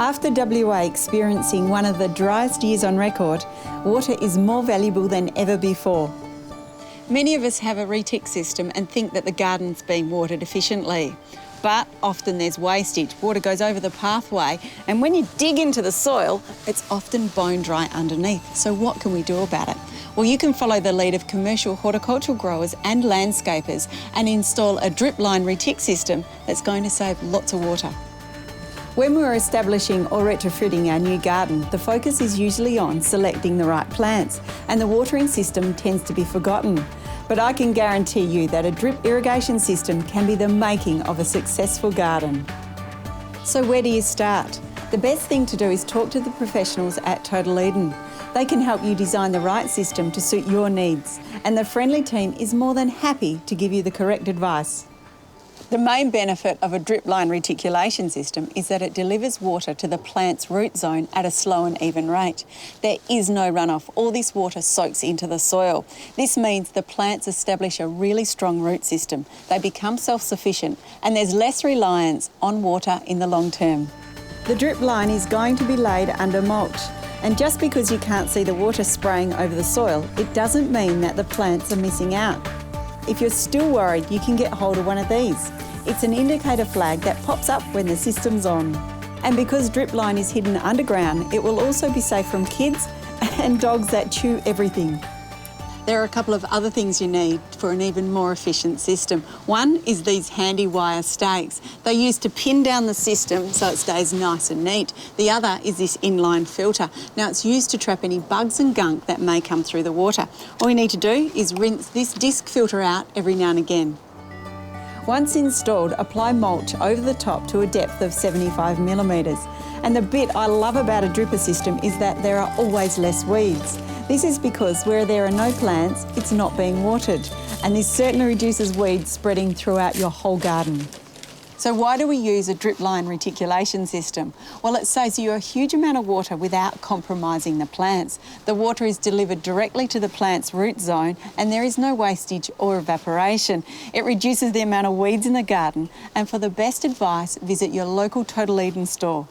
After WA experiencing one of the driest years on record, water is more valuable than ever before. Many of us have a retic system and think that the garden's being watered efficiently. But often there's wastage. Water goes over the pathway, and when you dig into the soil, it's often bone dry underneath. So what can we do about it? Well, you can follow the lead of commercial horticultural growers and landscapers and install a drip line retic system that's going to save lots of water. When we're establishing or retrofitting our new garden, the focus is usually on selecting the right plants, and the watering system tends to be forgotten. But I can guarantee you that a drip irrigation system can be the making of a successful garden. So where do you start? The best thing to do is talk to the professionals at Total Eden. They can help you design the right system to suit your needs, and the friendly team is more than happy to give you the correct advice. The main benefit of a drip line reticulation system is that it delivers water to the plant's root zone at a slow and even rate. There is no runoff. All this water soaks into the soil. This means the plants establish a really strong root system. They become self-sufficient, and there's less reliance on water in the long term. The drip line is going to be laid under mulch, and just because you can't see the water spraying over the soil, it doesn't mean that the plants are missing out. If you're still worried, you can get hold of one of these. It's an indicator flag that pops up when the system's on. And because drip line is hidden underground, it will also be safe from kids and dogs that chew everything. There are a couple of other things you need for an even more efficient system. One is these handy wire stakes. They're used to pin down the system so it stays nice and neat. The other is this inline filter. Now it's used to trap any bugs and gunk that may come through the water. All you need to do is rinse this disc filter out every now and again. Once installed, apply mulch over the top to a depth of 75 millimetres. And the bit I love about a dripper system is that there are always less weeds. This is because where there are no plants, it's not being watered, and this certainly reduces weeds spreading throughout your whole garden. So why do we use a drip line reticulation system? Well, it saves you a huge amount of water without compromising the plants. The water is delivered directly to the plant's root zone, and there is no wastage or evaporation. It reduces the amount of weeds in the garden, and for the best advice, visit your local Total Eden store.